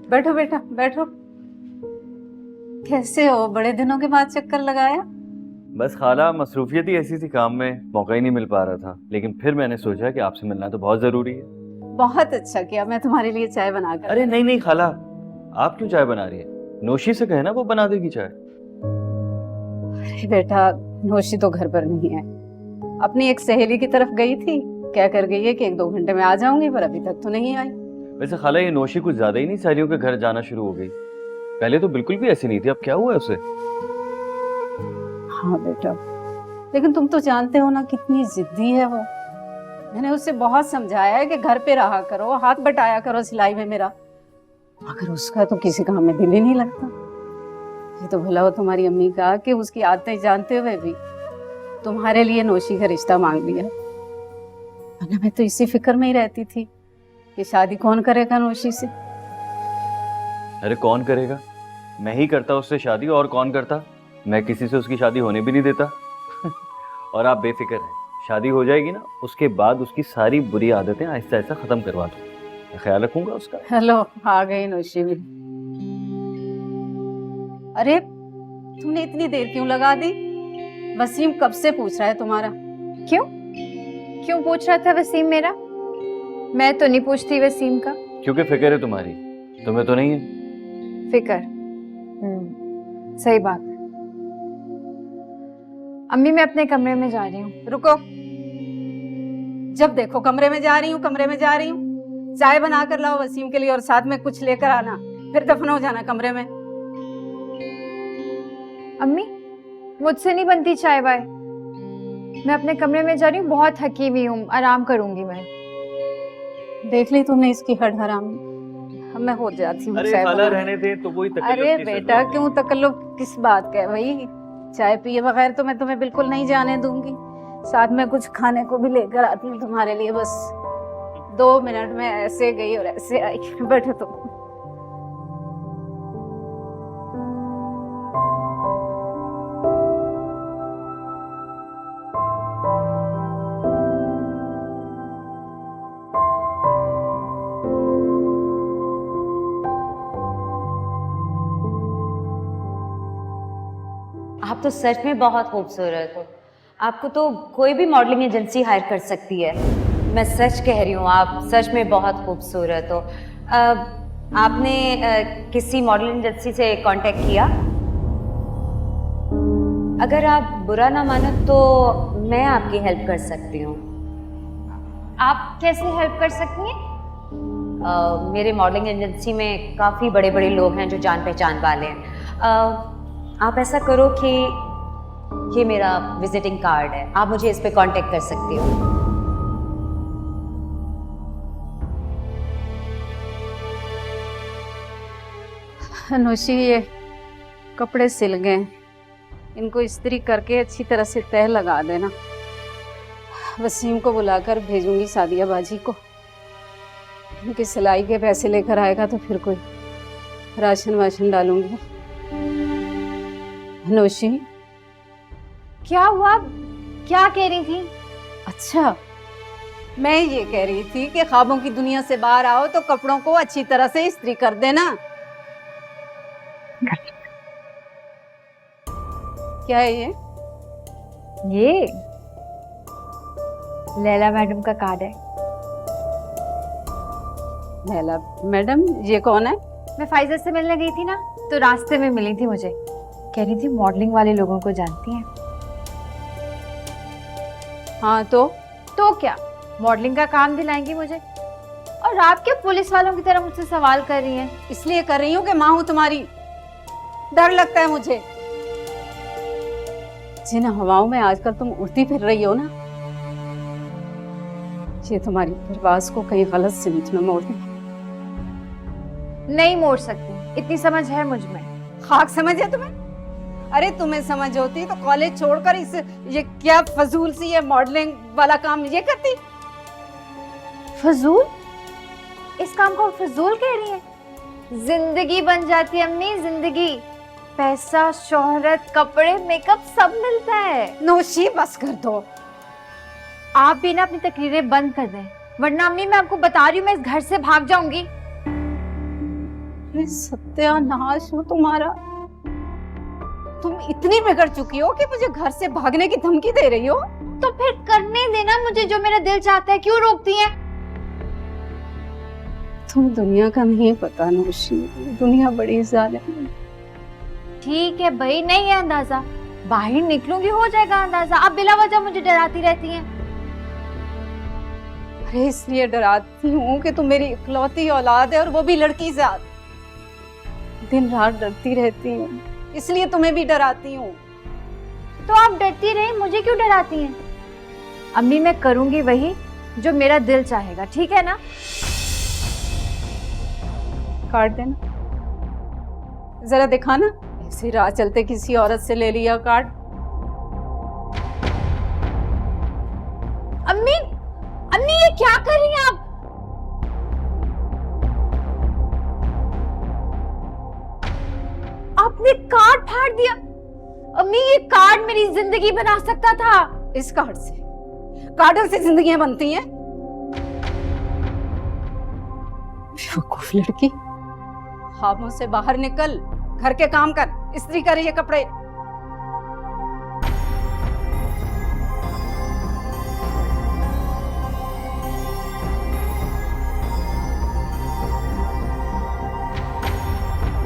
बैठो बेटा बैठो। कैसे हो? बड़े दिनों के बाद चक्कर लगाया। बस खाला मसरूफियत ही ऐसी थी, काम में मौका ही नहीं मिल पा रहा था। लेकिन फिर मैंने सोचा कि आपसे मिलना तो बहुत जरूरी है। बहुत अच्छा किया, मैं तुम्हारे लिए चाय बना कर। अरे नहीं नहीं खाला, आप क्यों चाय बना रही है? नोशी से कहे ना, वो बना देगी चाय। अरे बेटा, नोशी तो घर पर नहीं है, अपनी एक सहेली की तरफ गई थी। क्या कर गई है कि 1-2 घंटे में आ जाऊंगी, पर अभी तक तो नहीं आई। वैसे खाला, ये नोशी कुछ ज्यादा ही नहीं सहेलियों के घर जाना शुरू हो गई? पहले तो बिल्कुल भी ऐसी नहीं थी, अब क्या हुआ है उसे? हाँ बेटा, लेकिन तुम तो जानते हो ना कितनी जिद्दी है वो। मैंने उसे बहुत समझाया है कि घर पे रहा करो, हाथ बटाया करो सिलाई में मेरा, मगर उसका तो किसी काम में दिल ही नहीं लगता। ये तो भला हो तुम्हारी अम्मी का कि उसकी आदतें जानते हुए भी तुम्हारे लिए नोशी का रिश्ता मांग लिया। वरना मैं तो इसी फिक्र में ही रहती थी कि शादी कौन करेगा नोशी से। अरे कौन करेगा? मैं ही करता उससे शादी, और कौन करता? मैं किसी से उसकी शादी होने भी नहीं देता। और आप बेफिक्र हैं, शादी हो जाएगी ना, उसके बाद उसकी सारी बुरी आदतें आहिस्ता आहिस्ता खत्म करवा दो। मैं ख्याल रखूंगा उसका। हेलो, आ गई नोशी भी। अरे तुमने इतनी देर क्यों लगा दी? वसीम कब से पूछ रहा है तुम्हारा। क्यों क्यों पूछ रहा था वसीम मेरा? मैं तो नहीं पूछती वसीम का। क्योंकि फिक्र है तुम्हारी, तुम्हें तो नहीं है। फिकर? सही बात है। अम्मी मैं अपने कमरे में जा रही हूँ। रुको, जब देखो कमरे में जा रही हूँ, कमरे में जा रही हूँ। चाय बना कर लाओ वसीम के लिए और साथ में कुछ लेकर आना, फिर दफन हो जाना कमरे में। अम्मी मुझसे नहीं बनती चाय वाय, मैं अपने कमरे में जा रही हूँ, बहुत थकी हुई हूँ, आराम करूंगी मैं। देख ली तुमने इसकी हड हराम। अब मैं हो जाती हूँ अरे चाय खाला बनाने। रहने दे, तो कोई तकल्लुफ अरे की बेटा, जरूरत क्यों तकल्लुफ किस बात का है भाई? चाय पिए बगैर तो मैं तुम्हें बिल्कुल नहीं जाने दूंगी। साथ में कुछ खाने को भी लेकर आती हूँ तुम्हारे लिए। बस 2 मिनट में ऐसे गई और ऐसे आई। बैठो तुम। आप तो सच में बहुत खूबसूरत हो। आपको तो कोई भी मॉडलिंग एजेंसी हायर कर सकती है। मैं सच कह रही हूँ, आप सच में बहुत खूबसूरत हो। आपने किसी मॉडलिंग एजेंसी से कांटेक्ट किया? अगर आप बुरा ना मानो तो मैं आपकी हेल्प कर सकती हूँ। आप कैसे हेल्प कर सकती हैं? मेरे मॉडलिंग एजेंसी में काफ़ी बड़े बड़े लोग हैं जो जान पहचान वाले हैं। आप ऐसा करो कि ये मेरा विजिटिंग कार्ड है, आप मुझे इस पे कांटेक्ट कर सकती हो। अनुषी, ये कपड़े सिल गए, इनको इस्त्री करके अच्छी तरह से तह लगा देना। वसीम को बुलाकर भेजूंगी सादिया बाजी को। इनकी सिलाई के पैसे लेकर आएगा तो फिर कोई राशन वाशन डालूंगी। अनुषी, क्या हुआ? क्या कह रही थी? अच्छा, मैं ये कह रही थी कि ख्वाबों की दुनिया से बाहर आओ तो कपड़ों को अच्छी तरह से इस्त्री कर देना। क्या है ये? ये लैला मैडम का कार्ड है। लैला मैडम? ये कौन है? मैं फाइजर से मिलने गई थी ना, तो रास्ते में मिली थी मुझे। कह रही थी मॉडलिंग वाले लोगों को जानती हैं। हाँ तो क्या, मॉडलिंग का काम दिलाएंगी मुझे? और आप क्या पुलिस वालों की तरह मुझसे सवाल कर रही हैं? इसलिए कर रही हूँ कि माँ हूं तुम्हारी, डर लगता है मुझे। जिन हवाओं में आजकल तुम उड़ती फिर रही हो ना, ये तुम्हारी परवाज़ को कहीं गलत सिमत में मोड़ दे। नहीं मोड़ सकती, इतनी समझ है मुझ में। खाक समझ है तुम्हें? अरे तुम्हें समझ होती तो कॉलेज छोड़कर इस ये क्या फजूल सी ये मॉडलिंग वाला काम ये करती। फजूल? इस काम को फजूल कह रही है? जिंदगी बन जाती है अम्मी, जिंदगी। पैसा, शोहरत, कपड़े, मेकअप सब मिलता है। नोशी बस कर दो। आप भी ना अपनी तकरीरें बंद कर दें, वरना अम्मी मैं आपको बता रही हूँ मैं इस घर से भाग जाऊंगी। अरे सत्यानाश हो तुम्हारा। तुम इतनी बिगड़ चुकी हो कि मुझे घर से भागने की धमकी दे रही हो। तो फिर करने देना मुझे जो मेरा दिल चाहता है, क्यों रोकती हैं? तुम दुनिया का नहीं पता नौशी, दुनिया बड़ी जालिम है। ठीक है भाई, नहीं है अंदाजा, बाहर निकलूंगी हो जाएगा अंदाजा। आप बिला वजह मुझे डराती रहती हैं। अरे इसलिए डराती हूँ कि तुम मेरी इकलौती औलाद है और वो भी लड़की जात। दिन रात डरती रहती हूँ, इसलिए तुम्हें भी डराती हूँ। तो आप डरती रही, मुझे क्यों डराती हैं? अम्मी मैं करूंगी वही जो मेरा दिल चाहेगा, ठीक है ना? काट देना, जरा दिखाना। ऐसी राह चलते किसी औरत से ले लिया कार्ड। अम्मी, अम्मी ये क्या कर रही हैं आप? आपने कार्ड फाड़ दिया। अम्मी ये कार्ड मेरी जिंदगी बना सकता था। इस कार्ड से, कार्डों से जिंदगियां बनती हैं। बेवकूफ लड़की, खामों से बाहर निकल, घर के काम कर, इस्त्री कर ये कपड़े।